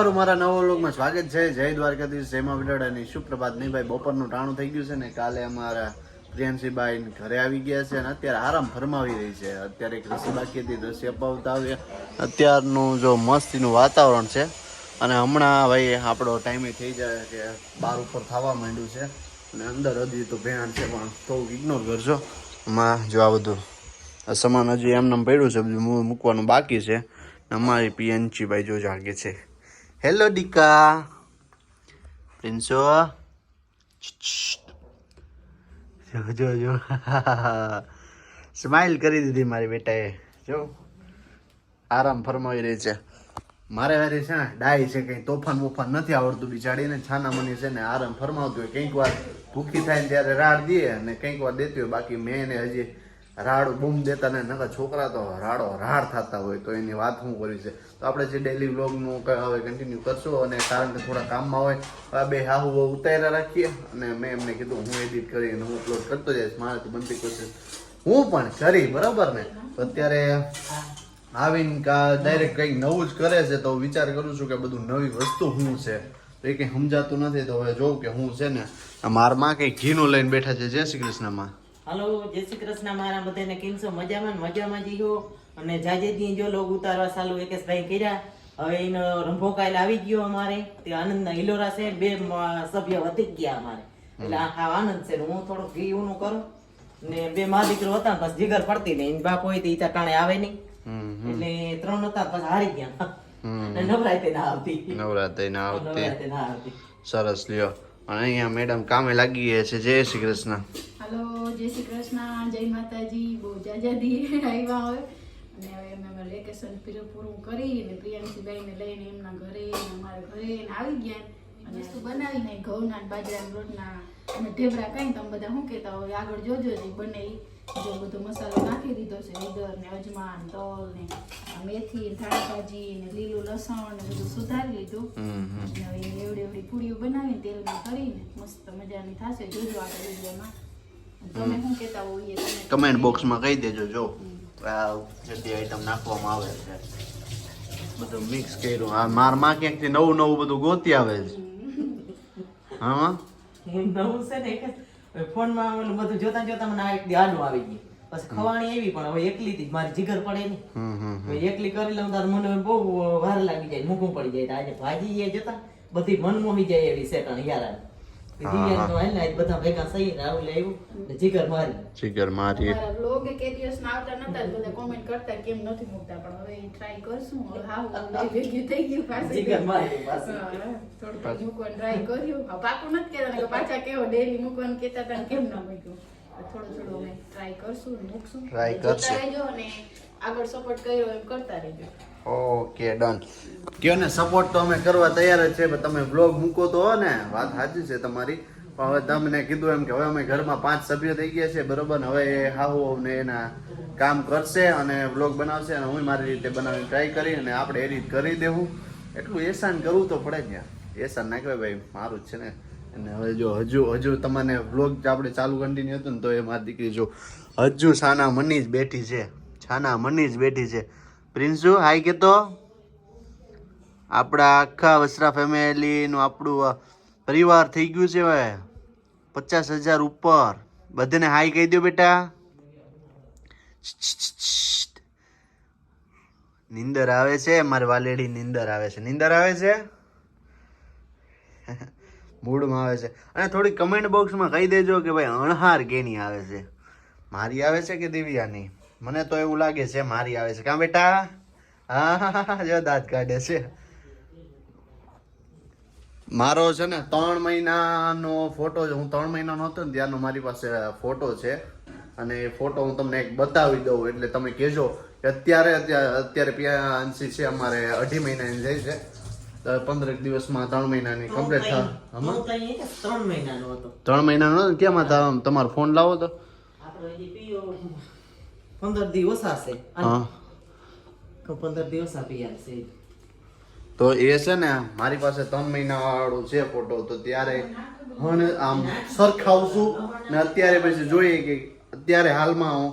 મારા નવા વ્લોગમાં સ્વાગત છે. જય દ્વારકાધીશ, જય મા વિડાડાની સુપ્રભાત. નહીં ભાઈ, બપોરનું ટાણું થઈ ગયું છે ને. કાલે અમારા પ્રિયાંશીબાઈ ઘરે આવી ગયા છે અને અત્યારે આરામ ફરમાવી રહી છે. અત્યારે એક રસી બાકી હતી, રસી અપાવતા આવ્યા. અત્યારનું જો મસ્તીનું વાતાવરણ છે અને હમણાં ભાઈ આપણો ટાઈમે થઈ જાય કે બાર ઉપર થવા માંડ્યું છે અને અંદર હજી તો ભેણ છે પણ થોડુંક ઇગ્નોર કરજો. એમાં જો આ બધું સામાન હજી એમને પડ્યું છે, બધું મૂકવાનું બાકી છે. અમારી પ્રિયાંશીબાઈ જો જાગે છે. હેલો દીકા પ્રિન્સો, જો જો સ્માઈલ કરી દીધી મારી બેટાએ. જો આરામ ફરમાવી રહી છે. મારે વારી છે ને ડાય છે, કંઈ તોફાન બોફાન નથી આવડતું બિચારીને. છાના મની છે ને આરામ ફરમાવતું હોય. કંઈક વાર ભૂખી થાય ને ત્યારે રાડ દે અને કંઈક વાર દેતી હોય. બાકી મેં એને હજી રાડ બૂમ દેતા ને નકર છોકરા તો રાડ થતા હોય. તો એની વાત શું કરી છે. તો આપણે જે ડેલી વ્લોગનું હવે કન્ટિન્યુ કરશું અને કારણ કે થોડા કામમાં હોય બે હાહુ ઉતાર્યા રાખીએ અને મેં એમને કીધું હું એડિટ કરીને હું અપલોડ કરતો જઈશ. મારાથી બનતી કોશિશ હું પણ કરી, બરાબર ને. તો અત્યારે આવીને ડાયરેક્ટ કંઈક નવું જ કરે છે તો વિચાર કરું છું કે બધું નવી વસ્તુ શું છે. તો એ કંઈ સમજાતું નથી. તો હવે જોઉં કે હું છે ને મારા માં કંઈક ઘીનું લઈને બેઠા છે. જય શ્રી કૃષ્ણમાં. હાલો, જય શ્રી કૃષ્ણ. મારા બધાને કેમ છો? મજામાં જીવો. અને જાજેજી જો લોગ ઉતારવા ચાલુ એકેશભાઈ કર્યા. હવે એનો રંભો કાલ આવી ગયો અમારે. તે આનંદના હિલોરા છે, 2 સભ્ય વધી ગયા અમારે. એટલે આ આનંદ છે. હું થોડુંક ઘી ઊનું કરું ને 2 મા દીકરો હતા બસ જીગર પડતી નહીં. બાપ હોય તો ઈ ટાણે આવે નહીં એટલે 3 હતા પછી હારી ગયા. નવરાતે ના આવતી. સરસ લ્યો. અને અહીંયા મેડમ કામે લાગી ગયા છે. જય શ્રી કૃષ્ણ. હેલો, જય શ્રી કૃષ્ણ, જય માતાજી. બહુ જાજાદી આવ્યા હોય અને હવે અમે અમારું વેકેશન પૂરું કરીને પ્રિયાંશીબાઈને લઈને એમના ઘરે અમારા ઘરે આવી ગયા અને વસ્તુ બનાવીને ઘઉંના બાજરાના લોટના અને ઢેબરા કઈ તમે બધા શું કહેતા હોય આગળ જોજો જ બને. જો બધો મસાલો નાખી દીધો છે, હળદર ને અજમાન, તલ ને મેથી, ધાણા ભાજી ને લીલું લસણ ને બધું સુધારી લીધું. હવે એવડી પૂરીઓ બનાવીને તેલમાં કરીને મસ્ત મજાની થશે. જોજો આગળ વિડીયોમાં. તમે શું કહેતા હોય કમેન્ટ બોક્સમાં કહી દેજો. જો આ જેટલી આઈટમ નાખવામાં આવે છે બધું મિક્સ કર્યું. આ મારમાં ક્યાંકથી નવું બધું ગોતી આવે છે. હા નવું છે ને ફોનમાં ઓલું બધું જોતા મને આ એક આડું આવી ગયું. પછી ખવાણી એવી પણ હવે એકલી થી મારી જીગર પડે નહીં. એકલી કરી લઉં તાર મને બહુ વાર લાગી જાય, મૂકવું પડી જાય. આજે ભાજી એ જતા બધી મન મોહી જાય એવી સેટણ યાર. બધા ભેગા સહી રાહુલ આવ્યું જીગર મારી લોગ કે દિવસ ના આવતા નતા બધા કોમેન્ટ કરતા કેમ નથી મૂકતા, પણ હવે ટ્રાય કરશું. હવે હાવ ભેગી થઈ ગયું પાછું જીગર મારી પાસે થોડું મૂકવાનું ટ્રાય કર્યું. પાકું નથી કહેતા કે પાછા કેવો ડેલી મૂકવાનું કહેતા હતા કેમ ના મૂક્યું. થોડું અમે ટ્રાય કરશું, મૂકશું. ટ્રાય કરશું અને આગળ સપોર્ટ કર્યો એમ કરતા રહેજો. Okay done. કયો ને સપોર્ટ તો અમે કરવા તૈયાર જ છે. પણ તમે બ્લોગ મૂકો તો હો ને. વાત સાચી છે તમારી. પણ હવે તમને કીધું એમ કે હવે અમે ઘરમાં 5 સભ્ય થઈ ગયા છે, બરોબર ને. હવે એ હાહુ ને એના કામ કરશે અને બ્લોગ બનાવશે અને હું મારી રીતે બનાવીને ટ્રાય કરી અને આપણે એડિટ કરી દેવું. એટલું એહસાન કરવું તો પડે ને યાર. એહસાન ના કહેવાય ભાઈ, મારું જ છે ને. અને હવે જો હજુ તમને બ્લોગ આપણે ચાલુ કન્ટિન્યુ હતું ને તો એ મારી દીકરી જો હજુ છાના મની જ બેઠી છે. પ્રિન્સુ હાઈ કે તો આપણા આખા વસરા ફેમિલીનું આપણું પરિવાર થઈ ગયું છે હવે 50,000 ઉપર. બધાને હાઈ કહી દો બેટા. નીંદર આવે છે મારે વાલેડી, નીંદર આવે છે મૂડમાં આવે છે. અને થોડી કમેન્ટ બોક્સમાં કહી દેજો કે ભાઈ અણહાર કેની આવે છે. મારી આવે છે કે દિવ્યાની? મને તો એવું લાગે છે મારી આવે છે. કાં બેટા? હા જો દાંત કાઢે છે. મારો છે ને 3 મહિનાનો ફોટો, હું 3 મહિનાનો હતો ને ત્યારનો મારી પાસે ફોટો છે અને એ ફોટો હું તમને એક બતાવી દઉં એટલે તમે કહેજો કે અત્યારે પ્રિયાંશી છે અમારે 2.5 મહિનાની જાય છે. 15 દિવસમાં 3 મહિનાની કમ્પ્લીટ થાય. 3 મહિનાનો હતો. 3 મહિનાનો હતો. કેમ તમારો ફોન લાવો તો 15 દિવસ હશે. હા 15 દિવસ આપી છે. તો એ છે ને મારી પાસે 3 મહિના વાળું છે ફોટો. તો ત્યારે આમ સરખાવશું ને અત્યારે પછી જોઈએ કે અત્યારે હાલમાં હું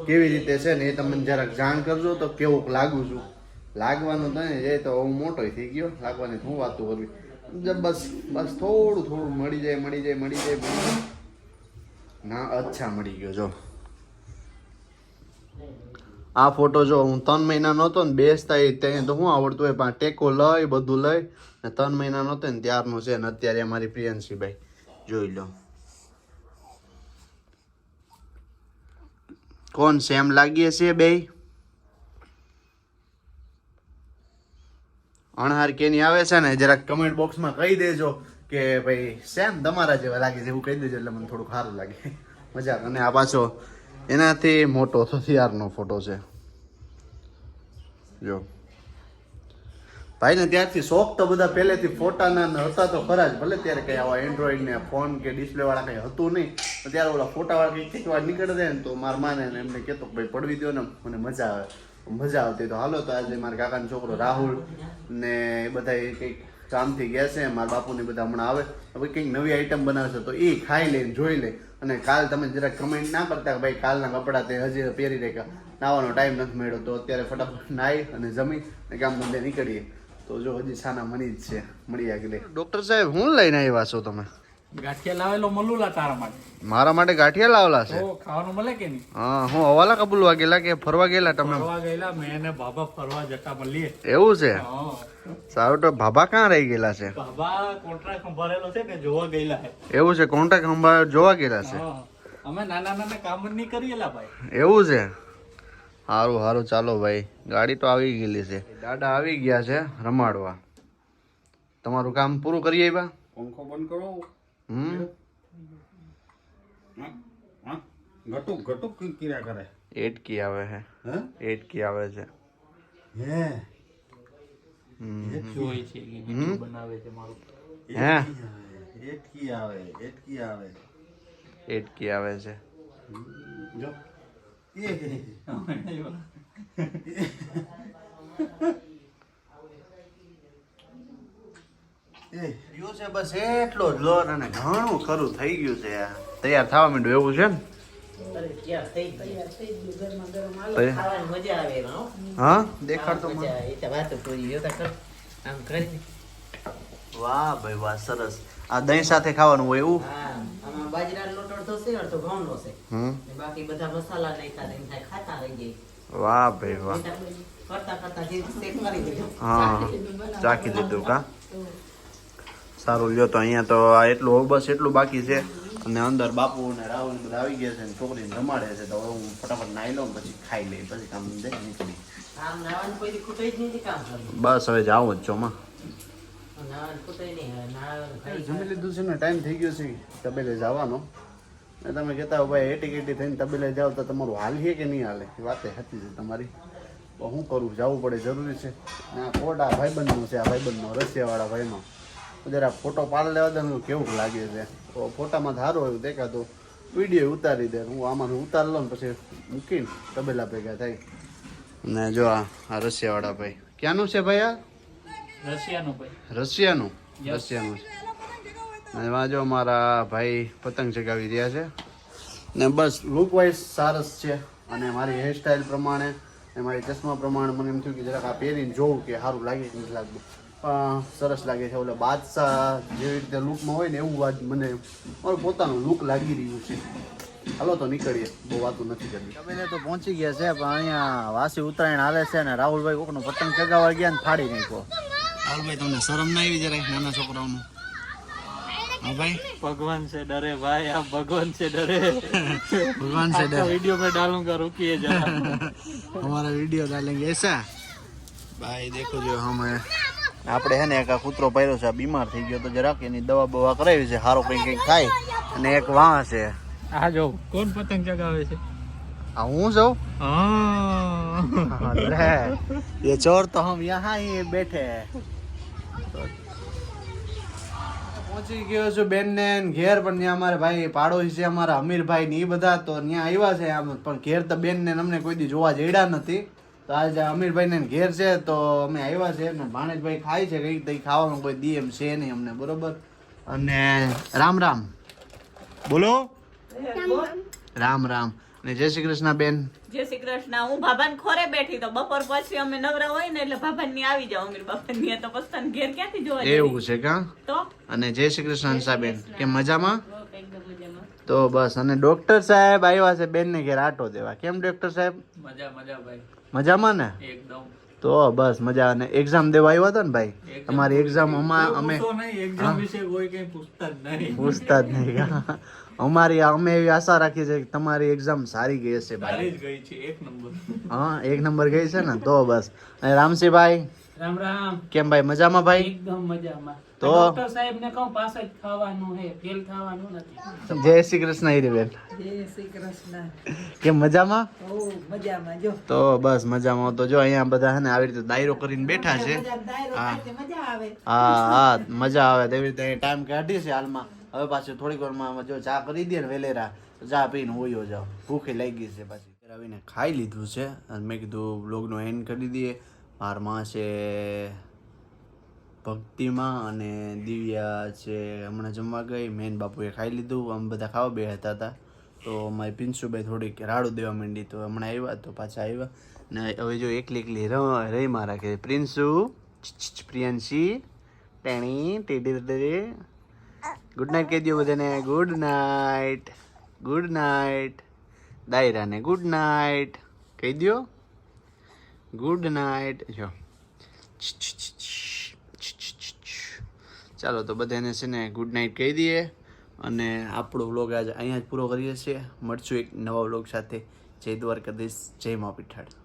કેવી રીતે છે ને એ તમને જરાક જાણ કરજો તો કેવું લાગુ છું. લાગવાનું તો ને એ તો હું મોટો થઈ ગયો, લાગવાની શું વાતું કરવી. બસ બસ થોડું થોડું મળી જાય. ના અચ્છા મળી ગયો. જો આ ફોટો જો હું 3 મહિના નહોતો ને બેસતા ત્યાં તો શું આવડતું હોય, પણ ટેકો લઈ બધું લઈ ને 3 મહિના નહોતો ને ત્યારનું છે ને અત્યારે અમારી પ્રિયંશીભાઈ જોઈ લો. કોણ સેમ લાગીએ છે બે? અણહાર કેની આવે છે ને જરાક કમેન્ટ બોક્સમાં કહી દેજો કે ભાઈ સેમ તમારા જેવા લાગે છે એવું કહી દેજો, એટલે મને થોડું સારું લાગે. મજાક. અને આ પાછો એનાથી મોટો થથિયારનો ફોટો છે. જો ભાઈ ને ત્યારથી શોખ તો બધા પહેલેથી ફોટાના હતા તો ખરા જ, ભલે ત્યારે કઈ આવા એન્ડ્રોઈડ ને ફોન કે ડિસ્પ્લે વાળા કઈ હતું નહીં, ત્યારે ઓલા ફોટા વાળા કઈ કેટલી વાર નીકળે ને તો મારા માને એમને કહેતો ભાઈ પડવી દો ને મને મજા આવતી. તો હાલો તો આજે મારા કાકાનો છોકરો રાહુલ ને એ બધા કંઈક કામથી ગયા છે, મારા બાપુને બધા હમણાં આવે હવે કંઈક નવી આઈટમ બનાવશે તો એ ખાઈ લઈને જોઈ લે. અને કાલ તમે જરાક કમેન્ટ ના કરતા ભાઈ કાલના કપડાં તે હજી પહેરી રહ્યા, નાવાનો ટાઈમ નથી મળ્યો, તો અત્યારે ફટાફટ નાહી અને જમી ને કામ ધંધે નીકળીએ. તો જો હજી સાના મની જ છે, મળી આગળ. ડોક્ટર સાહેબ હું લઈને આવ્યા છો તમે? ગાંઠિયા લાવેલો મલુલા તારા માટે. મારા માટે ગાંઠિયા લાવેલા છે? ખાવાનું મળે કે નહીં? હા. હું હવાલા કબૂલવા ગયેલા કે ફરવા ગયેલા તમે? ફરવા ગયેલા, મેં ને બાબા ફરવા જતા મળીએ. એવું છે? સારું. તો બાબા ક્યાં રહી ગયેલા છે? બાબા કોન્ટ્રાક્ટ સંભાળેલો છે ને જોવા ગયેલા છે. એવું છે? કોન્ટ્રાક્ટ સંભાળ જોવા ગયેલા છે? અમે નાના કામ જ નહીં કરીએલા ભાઈ. એવું છે? સારું ચાલો ભાઈ, ગાડી તો આવી ગયેલી છે, દાદા આવી ગયા છે રમાડવા. તમારું કામ પૂરું કરી આવ્યા? પંખો બંધ કરો. ઘટુક કિર્યા કરે. એટકી આવે છે. એટકી આવે છે. જોઈ છે કે વિડિયો બનાવે છે મારું. હે એટકી આવે. એટકી આવે છે. જો ગયું છે બસ એટલો જ લોટ અને ઘણું ખરું થઈ ગયું છે. તૈયાર થવા માંડ્યું એવું છે ને? અરે ક્યાં થઈ ગયું? ખાવાની મજા આવે એમાં, હો. હા દેખાડતો મને. મજા આવે. એ તો વાતો પૂરી જો તો કર. આમ કરી. વાહ ભાઈ વાહ, સરસ. આ દહીં સાથે ખાવાનું હોય એવું? હા, આમાં બાજરાનો લોટ અડધો છે, અડધો ઘઉંનો છે. ને બાકી બધા મસાલા નાખ્યા દે થાય ખાતા રહી જાય. વાહ ભાઈ વાહ. કરતા જે શેક કરી દીધું. હા ચાખી લીધું કા? સારું લ્યો. તો અહીંયા તો આ એટલું બસ એટલું બાકી છે, અને અંદર બાપુ ને રાહુલ બધા આવી ગયા છે ને છોકરીને રમાડે છે. તો હું ફટાફટ નાહી લઉં પછી ખાઈ લઈ, પછી કામ દે નીકળી. આમ નાવાનું કોઈ ખૂટે જ નહીં કામ કરવું. બસ હવે જાઉં જ છો માં. નાવાનું ખૂટે નહીં. હવે નાવાનું ખાઈ જમી લીધું છે ને, ટાઈમ થઈ ગયો છે તબેલે જવાનો. ને તમે કહેતા હો ભાઈ એટી થઈને તબેલે જાઓ તો તમારું હાલ છે કે નહીં હાલે? વાતે હતી છે તમારી. તો શું કરું, જવું પડે, જરૂરી છે. ને આ ફોટા ભાઈબંધનો છે, આ ભાઈબંધનો રશિયાવાળા ભાઈનો. જરા ફોટો પાડ લેવા દે કેવું લાગે છે. તો ફોટામાં સારું એવું દેખાતો વિડીયો ઉતારી દે. હું આમાં ઉતારી લઉં ને પછી મૂકીને તબેલા ભેગા થાય. ને જો આ રશિયાવાળા ભાઈ ક્યાંનું છે ભાઈ? આ રશિયાનું ભાઈ. રશિયાનું છે. અને એમાં જો મારા ભાઈ પતંગ ચગાવી રહ્યા છે. ને બસ લુક વાઇઝ સરસ છે, અને મારી હેરસ્ટાઈલ પ્રમાણે ને મારી ચશ્મા પ્રમાણે મને એમ થયું કે જરાક આ પહેરીને જોઉં કે સારું લાગે કે નથી લાગતું. પણ સરસ લાગે છે. ઓલા બાદશાહ જેવી રીતે લુકમાં હોય ને એવું વાત મને મારું પોતાનું લુક લાગી રહ્યું છે. હાલો તો નીકળીએ, બહુ વાતું નથી કરવી. તમે તો પહોંચી ગયા છે, પણ અહીંયા વાસી ઉત્તરાયણ હાલે છે ને રાહુલભાઈ કોકનો પતંગ ચગાવવા ગયા ને ફાડી નાખ્યો. રાહુલભાઈ તમને શરમ ના આવી જરાય નાના છોકરાઓનું? હા ભાઈ, भगवान से डरे भाई, आप भगवान से डरे. भगवान से डरे. वीडियो में डालूंगा, रुकिए जरा. हमारा वीडियो डालेंगे ऐसा. भाई देखो जो हम આપણે હે ને એક આ કૂતરો પાડ્યો છે, આ બીમાર થઈ ગયો તો જરાક એની દવા બવા કરાવી છે, સારો કંઈક થાય. અને એક વાહ છે. આ જો કોણ પતંગ ચગાવે છે? આ હું જાઉં? હા લે ये चोर तो हम यहाँ ही बैठे हैं. પહોંચી ગયો છું બેન ને ઘેર, પણ ત્યાં અમારે ભાઈ પાડોશી છે અમારા અમીરભાઈ ને એ બધા તો ત્યાં આવ્યા છે આમ, પણ ઘેર તો બેન ને અમને કોઈ દી જોવા જડ્યા નથી. તો આજે અમીરભાઈ ને ઘેર છે તો અમે આવ્યા છે ને ભાણેજભાઈ ખાય છે કઈક તઈ ખાવાનું કોઈ દી એમ છે નહીં અમને, બરોબર. અને રામ રામ બોલો. રામ રામ. અને જય શ્રી કૃષ્ણ બેન. જય શ્રી કૃષ્ણ. હું ભાભાને ખોરે બેઠી તો બપોર પછી અમે નવરા હોય ને એટલે ભાભાની આવી જાવ અમે બાપાની તો પછી તને ઘેર ક્યાંથી જોવા જઈએ? એવું છે કા? તો અને જય શ્રી કૃષ્ણ હંસાબેન, કેમ મજામાં? એકદમ મજામાં. તો બસ, અને ડોક્ટર સાહેબ આવ્યા છે બેન ને ઘેર આટો દેવા. કેમ ડોક્ટર સાહેબ, મજા ભાઈ મજામાં ને? એકદમ. તો બસ મજા. અને એક્ઝામ દેવા આવ્યા હતા ને ભાઈ, તમારી એક્ઝામ અમે એક્ઝામ વિશે કોઈ કઈ પૂછતા જ નહીં. પૂછતા જ નહીં. અમે એવી આશા રાખીએ છીએ કે તમારી એક્ઝામ સારી ગઈ હશે ભાઈ. સારી જ ગઈ છે, એક નંબર. હા, 1 નંબર ગઈ છે ને? તો બસ. અને રામસિંહભાઈ રામ રામ. કેમ ભાઈ, મજામાં ભાઈ? એકદમ મજામાં. તો ડોક્ટર સાહેબ ને કહું પાસ જ ખાવાનું હે, ફેલ થવાનું નથી. જય શ્રી કૃષ્ણ હિરેબેન, જય શ્રી કૃષ્ણ. કેમ મજામાં? ઓ મજામાં જો. તો બસ મજામાં. તો જો અહીંયા બધા છે ને આવી રીતે દાયરો કરીને બેઠા છે. મજામાં દાયરો હા. થાય તે મજા આવે. હા, મજા આવે તેવી રીતે ટાઈમ કાઢી છે હાલમાં. હવે પાછું થોડીક વારમાં જો ચા કરી દે ને વેલેરા, તો ચા પીને હોયો જાવ. ભૂખે લાગી છે પાછી. આવીને ખાઈ લીધું છે અને મેં કીધું બ્લોગનો એન્ડ કરી દઈએ. મારમાં છે ભક્તિમાં અને દિવ્યા છે હમણાં જમવા ગઈ. મેન બાપુએ ખાઈ લીધું, અમે બધા ખાવા બેઠા હતા. તો મારી પિન્સુભાઈ થોડીક રાડું દેવા માંડી, તો હમણાં આવ્યા તો પાછા આવ્યા. ને હવે જો એકલી રહી માં રાખે. પ્રિન્સુ, પ્રિયાંશી, ટેણી, ટેડી. ગુડ નાઇટ કહી દો બધાને. Good night, good night. દાયરાને ગુડ નાઇટ કહી દો. Good night. જો ચાલો તો બધાને છે ને ગુડ નાઇટ કહી દઈએ. અને આપણો વ્લોગ આજે અહીંયા જ પૂરો કરીએ છીએ. મળશું એક નવા વ્લોગ સાથે. જય દ્વારકાધીશ, જય મા પીઠાડ.